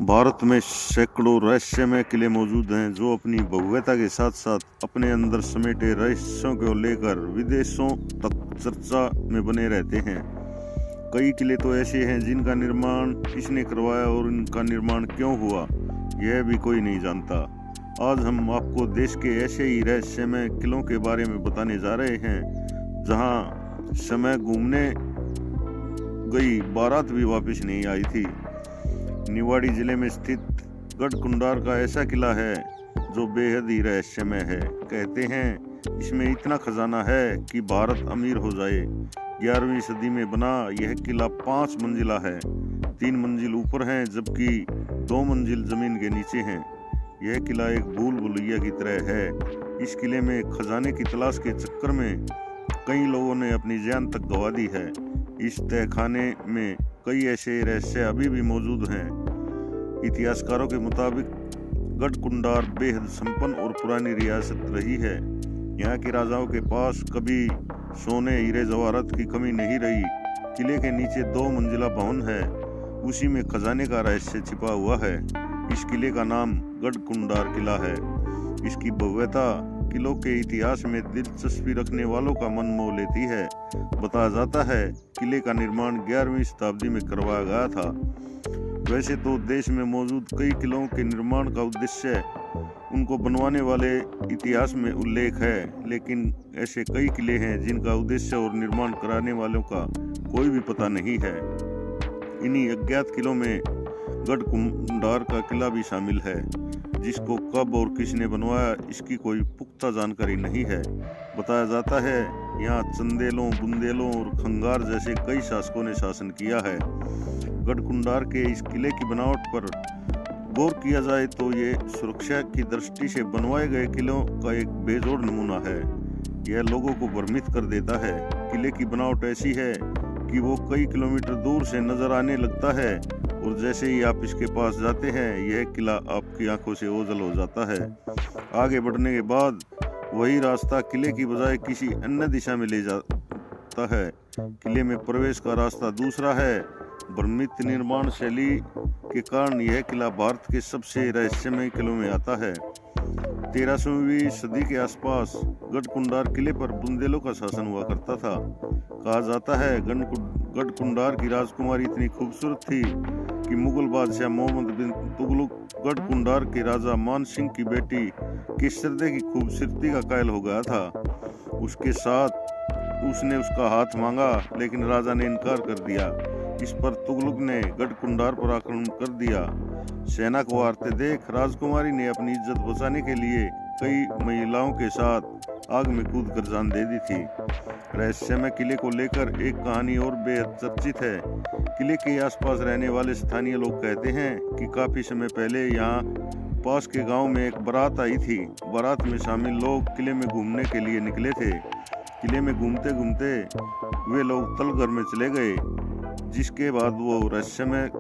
भारत में सैकड़ों रहस्यमय किले मौजूद हैं जो अपनी भव्यता के साथ साथ अपने अंदर समेटे रहस्यों को लेकर विदेशों तक चर्चा में बने रहते हैं। कई किले तो ऐसे हैं जिनका निर्माण किसने करवाया और इनका निर्माण क्यों हुआ, यह भी कोई नहीं जानता। आज हम आपको देश के ऐसे ही रहस्यमय किलों के बारे में बताने जा रहे हैं जहां समय घूमने गई बारात भी वापस नहीं आई थी। निवाड़ी जिले में स्थित गढ़कुंडार का ऐसा किला है जो बेहद ही रहस्यमय है। कहते हैं इसमें इतना खजाना है कि भारत अमीर हो जाए। 11वीं सदी में बना यह किला 5 मंजिला है। 3 मंजिल ऊपर हैं जबकि 2 मंजिल जमीन के नीचे हैं। यह किला एक भूल भुलैया की तरह है। इस किले में खजाने की तलाश के चक्कर में कई लोगों ने अपनी जान तक गंवा दी है। इस तहखाने में कई ऐसे रहस्य अभी भी मौजूद हैं। इतिहासकारों के मुताबिक गढ़कुंडार बेहद संपन्न और पुरानी रियासत रही है। यहाँ के राजाओं के पास कभी सोने हीरे जवाहरात की कमी नहीं रही। किले के नीचे 2 मंजिला भवन है, उसी में खजाने का रहस्य छिपा हुआ है। इस किले का नाम गढ़कुंडार किला है। इसकी भव्यता किलों के इतिहास में दिलचस्पी रखने वालों का मन मोह लेती है। बताया जाता है किले का निर्माण 11वीं शताब्दी में करवाया गया था। वैसे तो देश में मौजूद कई किलों के निर्माण का उद्देश्य उनको बनवाने वाले इतिहास में उल्लेख है, लेकिन ऐसे कई किले हैं जिनका उद्देश्य और निर्माण कराने वालों का कोई भी पता नहीं है। इन्हीं अज्ञात किलों में गढ़कुंडार का किला भी शामिल है, जिसको कब और किसने बनवाया इसकी कोई पुख्ता जानकारी नहीं है। बताया जाता है यहाँ चंदेलों, बुंदेलों और खंगार जैसे कई शासकों ने शासन किया है। गढ़कुंडार के इस किले की बनावट पर गौर किया जाए तो ये सुरक्षा की दृष्टि से बनवाए गए किलों का एक बेजोड़ नमूना है। यह लोगों को भ्रमित कर देता है। किले की बनावट ऐसी है कि वो कई किलोमीटर दूर से नजर आने लगता है और जैसे ही आप इसके पास जाते हैं यह किला आपकी आंखों से ओझल हो जाता है। आगे बढ़ने के बाद वही रास्ता किले की बजाय किसी अन्य दिशा में ले जाता है। किले में प्रवेश का रास्ता दूसरा है। भ्रमित निर्माण शैली के कारण यह किला भारत के सबसे रहस्यमय किलों में आता है। 13वीं सदी के आसपास गढ़कुंडार किले पर बुंदेलों का शासन हुआ करता था। कहा जाता है गढ़कुंडार की राजकुमारी इतनी खूबसूरत थी कि मुगल बादशाह मोहम्मद बिन तुगलक गढ़कुंडार के राजा मान सिंह की बेटी किशरदे की खूबसूरती का कायल हो गया था। उसके साथ उसने उसका हाथ मांगा, लेकिन राजा ने इनकार कर दिया। इस पर तुगलक ने गढ़कुंडार पर आक्रमण कर दिया। सेना को हारते देख राजकुमारी ने अपनी इज्जत बचाने के लिए कई महिलाओं के साथ आग में कूद कर जान दे दी थी। रहस्यमय किले को लेकर एक कहानी और बेहद चर्चित है। किले के आसपास रहने वाले स्थानीय लोग कहते हैं कि काफी समय पहले यहाँ पास के गांव में एक बारात आई थी। बारात में शामिल लोग किले में घूमने के लिए निकले थे। किले में घूमते घूमते वे लोग तलघर में चले गए, जिसके बाद वो रहस्यमय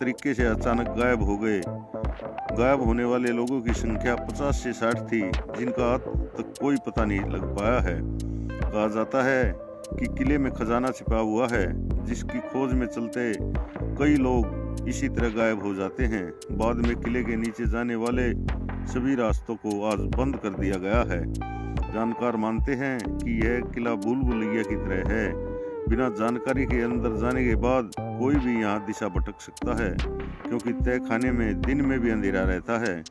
तरीके से अचानक गायब हो गए। गायब होने वाले लोगों की संख्या 50 से 60 थी, जिनका आज तक कोई पता नहीं लग पाया है। कहा जाता है कि किले में खजाना छिपा हुआ है, जिसकी खोज में चलते कई लोग इसी तरह गायब हो जाते हैं। बाद में किले के नीचे जाने वाले सभी रास्तों को आज बंद कर दिया गया है। जानकार मानते हैं कि यह किला भूल भुलैया की तरह है। बिना जानकारी के अंदर जाने के बाद कोई भी यहाँ दिशा भटक सकता है, क्योंकि तहखाने में दिन में भी अंधेरा रहता है।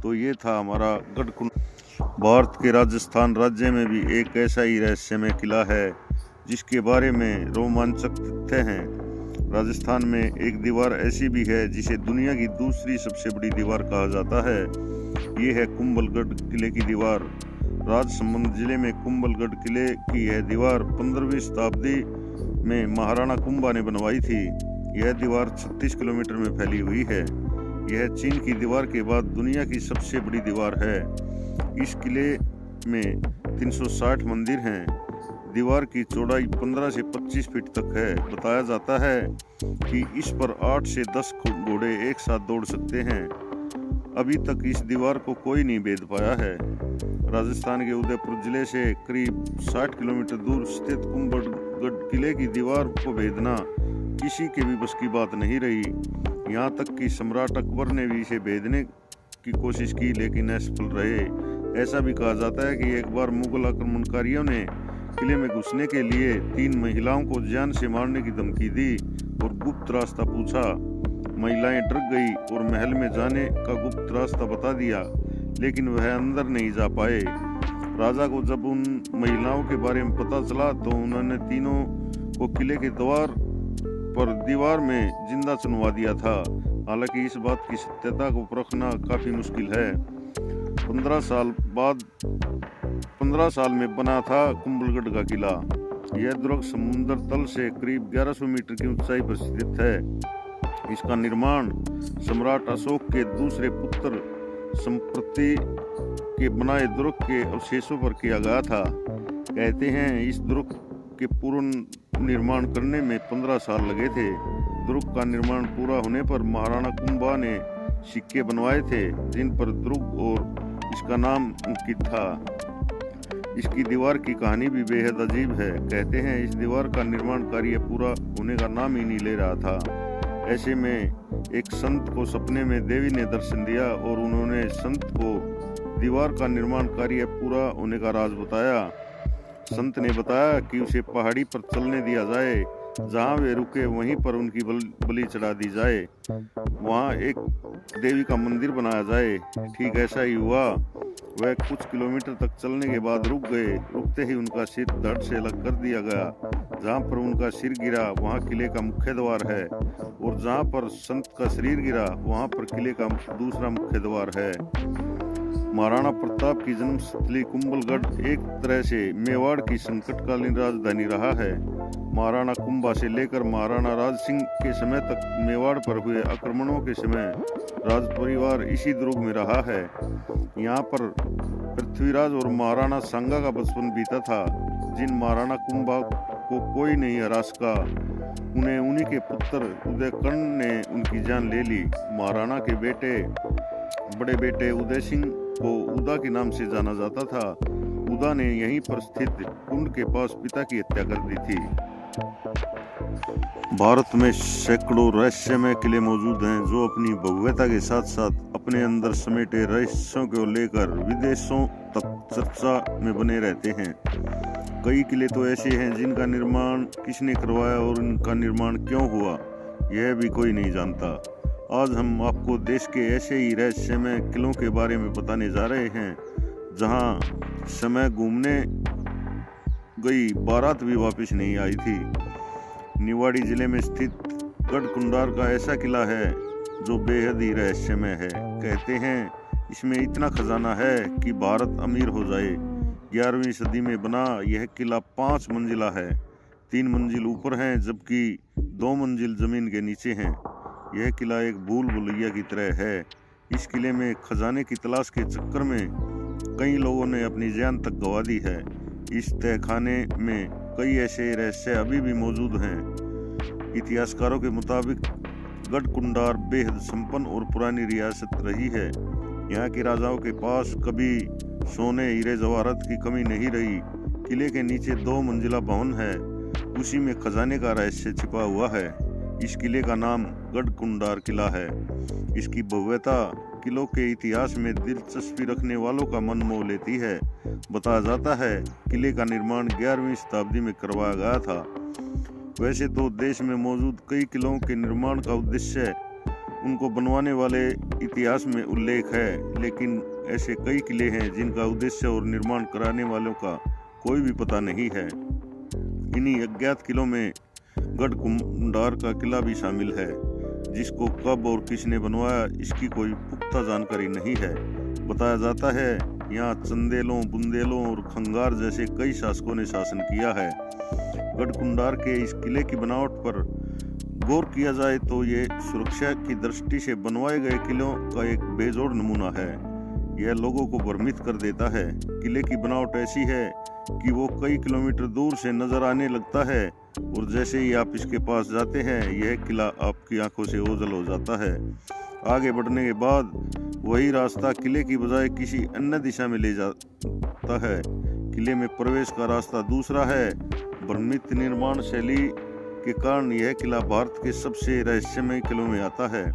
तो ये था हमारा गढ़कुंडार। भारत के राजस्थान राज्य में भी एक ऐसा ही रहस्यमय किला है जिसके बारे में रोमांचक तथ्य हैं। राजस्थान में एक दीवार ऐसी भी है जिसे दुनिया की दूसरी सबसे बड़ी दीवार कहा जाता है। ये है कुंभलगढ़ किले की दीवार। राजसमंद जिले में कुंभलगढ़ किले की यह दीवार 15वीं शताब्दी में महाराणा कुंभा ने बनवाई थी। यह दीवार 36 किलोमीटर में फैली हुई है। यह चीन की दीवार के बाद दुनिया की सबसे बड़ी दीवार है। इस किले में 360 मंदिर हैं। दीवार की चौड़ाई 15 से 25 फीट तक है। बताया जाता है कि इस पर 8 से 10 घोड़े एक साथ दौड़ सकते हैं। अभी तक इस दीवार को कोई नहीं भेद पाया है। राजस्थान के उदयपुर जिले से करीब 60 किलोमीटर दूर स्थित कुंभलगढ़ किले की दीवार को भेदना किसी के भी बस की बात नहीं रही। यहाँ तक कि सम्राट अकबर ने भी इसे भेदने की कोशिश की लेकिन असफल रहे। ऐसा भी कहा जाता है कि एक बार मुगल आक्रमणकारियों ने किले में घुसने के लिए 3 महिलाओं को जान से मारने की धमकी दी और गुप्त रास्ता पूछा। महिलाएं डर गई और महल में जाने का गुप्त रास्ता बता दिया, लेकिन वह अंदर नहीं जा पाए। राजा को जब उन महिलाओं के बारे में पता चला तो उन्होंने तीनों को किले के द्वार पर दीवार में जिंदा चुनवा दिया था। हालांकि इस बात की सत्यता को परखना काफी मुश्किल है। 15 साल में बना था कुंभलगढ़ का किला। यह दुर्ग समुद्र तल से करीब 1100 मीटर की ऊंचाई पर स्थित है। इसका निर्माण सम्राट अशोक के दूसरे पुत्र संप्रति के बनाए दुर्ग के अवशेषों पर किया गया था। कहते हैं इस दुर्ग के पूर्ण निर्माण करने में 15 साल लगे थे। दुर्ग का निर्माण पूरा होने पर महाराणा कुंभा ने सिक्के बनवाए थे जिन पर दुर्ग और इसका नाम अंकित था। इसकी दीवार की कहानी भी बेहद अजीब है। कहते हैं इस दीवार का निर्माण कार्य पूरा होने का नाम ही नहीं ले रहा था। ऐसे में एक संत को सपने में देवी ने दर्शन दिया और उन्होंने संत को दीवार का निर्माण कार्य पूरा होने का राज बताया। संत ने बताया कि उसे पहाड़ी पर चलने दिया जाए, जहां वे रुके वहीं पर उनकी बलि चढ़ा दी जाए, वहां एक देवी का मंदिर बनाया जाए। ठीक ऐसा ही हुआ। वह कुछ किलोमीटर तक चलने के बाद रुक गए। रुकते ही उनका सिर धड़ से अलग कर दिया गया। जहां पर उनका सिर गिरा वहां किले का मुख्य द्वार है और जहां पर संत का शरीर गिरा वहां पर किले का दूसरा मुख्य द्वार है। महाराणा प्रताप की जन्मस्थली कुंभलगढ़ एक तरह से मेवाड़ की संकटकालीन राजधानी रहा है। महाराणा कुंभा से लेकर महाराणा राज सिंह के समय तक मेवाड़ पर हुए आक्रमणों के समय राज परिवार इसी दुर्ग में रहा है। यहाँ पर पृथ्वीराज और महाराणा सांगा का बचपन बीता था। जिन महाराणा कुंभा को कोई नहीं हरा सका, उन्हें उन्हीं के पुत्र उदयकर्ण ने उनकी जान ले ली। महाराणा के बड़े बेटे उदय सिंह को उदा के नाम से जाना जाता था। उदा ने यहीं पर स्थित कुंड के पास पिता की हत्या कर दी थी। भारत में सैकड़ों रहस्यमय किले मौजूद हैं जो अपनी भव्यता के साथ साथ अपने अंदर समेटे रहस्यों को लेकर विदेशों तक चर्चा में बने रहते हैं। कई किले तो ऐसे हैं जिनका निर्माण किसने करवाया और उनका निर्माण क्यों हुआ, यह भी कोई नहीं जानता। आज हम आपको देश के ऐसे ही रहस्यमय किलों के बारे में बताने जा रहे हैं जहां समय घूमने गई बारात भी वापस नहीं आई थी। निवाड़ी जिले में स्थित गढ़कुंडार का ऐसा किला है जो बेहद ही रहस्यमय है। कहते हैं इसमें इतना खजाना है कि भारत अमीर हो जाए। 11वीं सदी में बना यह किला 5 मंजिला है। 3 मंजिल ऊपर हैं जबकि 2 मंजिल जमीन के नीचे हैं। यह किला एक भूल भुलैया की तरह है। इस किले में खजाने की तलाश के चक्कर में कई लोगों ने अपनी जान तक गंवा दी है। इस तहखाने में कई ऐसे रहस्य अभी भी मौजूद हैं। इतिहासकारों के मुताबिक गढ़कुंडार बेहद संपन्न और पुरानी रियासत रही है। यहाँ के राजाओं के पास कभी सोने हीरे जवाहरात की कमी नहीं रही। किले के नीचे 2 मंजिला भवन है, उसी में खजाने का रहस्य छिपा हुआ है। इस किले का नाम गढ़कुंडार किला है। इसकी भव्यता किलों के इतिहास में दिलचस्पी रखने वालों का मन मोह लेती है। बताया जाता है किले का निर्माण 11वीं शताब्दी में करवाया गया था। वैसे तो देश में मौजूद कई किलों के निर्माण का उद्देश्य उनको बनवाने वाले इतिहास में उल्लेख है, लेकिन ऐसे कई किले हैं जिनका उद्देश्य और निर्माण कराने वालों का कोई भी पता नहीं है। इन्हीं अज्ञात किलों में गढ़कुंडार का किला भी शामिल है, जिसको कब और किसने बनवाया इसकी कोई पुख्ता जानकारी नहीं है। बताया जाता है यहाँ चंदेलों, बुंदेलों और खंगार जैसे कई शासकों ने शासन किया है। गढ़कुंडार के इस किले की बनावट पर गौर किया जाए तो ये सुरक्षा की दृष्टि से बनवाए गए किलों का एक बेजोड़ नमूना है। यह लोगों को भ्रमित कर देता है। किले की बनावट ऐसी है कि वो कई किलोमीटर दूर से नजर आने लगता है और जैसे ही आप इसके पास जाते हैं यह किला आपकी आंखों से ओझल हो जाता है। आगे बढ़ने के बाद वही रास्ता किले की बजाय किसी अन्य दिशा में ले जाता है। किले में प्रवेश का रास्ता दूसरा है। भ्रमित निर्माण शैली के कारण यह किला भारत के सबसे रहस्यमय किलों में आता है।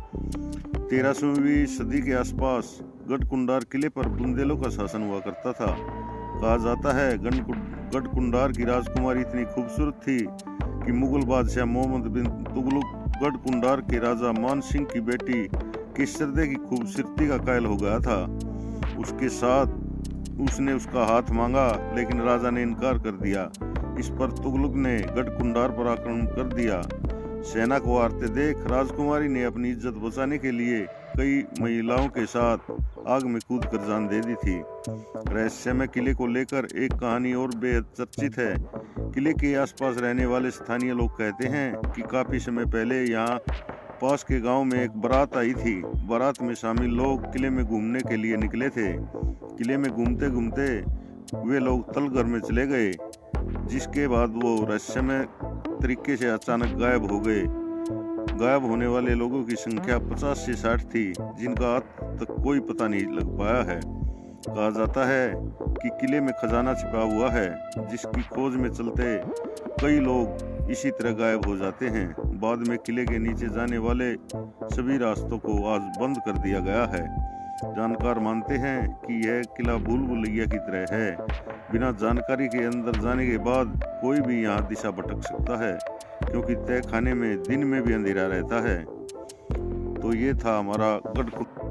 13वीं सदी के आसपास गढ़कुंडार किले पर बुंदेलों का शासन हुआ करता था। कहा जाता है गढ़कुंडार की राजकुमारी इतनी खूबसूरत थी कि मुगल बादशाह मोहम्मद बिन तुगलक गढ़कुंडार के राजा मान सिंह की बेटी केसरदे की खूबसूरती का कायल हो गया था। उसके साथ उसने उसका हाथ मांगा, लेकिन राजा ने इनकार कर दिया। इस पर तुगलक ने गढ़कुंडार पर आक्रमण कर दिया। सेना को हारते देख राजकुमारी ने अपनी इज्जत बचाने के लिए कई महिलाओं के साथ आग में कूद कर जान दे दी थी। रहस्यमय किले को लेकर एक कहानी और बेहद चर्चित है। किले के आसपास रहने वाले स्थानीय लोग कहते हैं कि काफी समय पहले यहाँ पास के गांव में एक बारात आई थी। बारात में शामिल लोग किले में घूमने के लिए निकले थे। किले में घूमते घूमते वे लोग तलघर में चले गए, जिसके बाद वो रहस्यमय तरीके से अचानक गायब हो गए। गायब होने वाले लोगों की संख्या 50 से 60 थी, जिनका आज तक कोई पता नहीं लग पाया है। कहा जाता है कि किले में खजाना छिपा हुआ है, जिसकी खोज में चलते कई लोग इसी तरह गायब हो जाते हैं। बाद में किले के नीचे जाने वाले सभी रास्तों को आज बंद कर दिया गया है। जानकार मानते हैं कि यह किला भूल भुलैया की तरह है। बिना जानकारी के अंदर जाने के बाद कोई भी यहाँ दिशा भटक सकता है, क्योंकि तय खाने में दिन में भी अंधेरा रहता है। तो ये था हमारा गढ़कुंडार।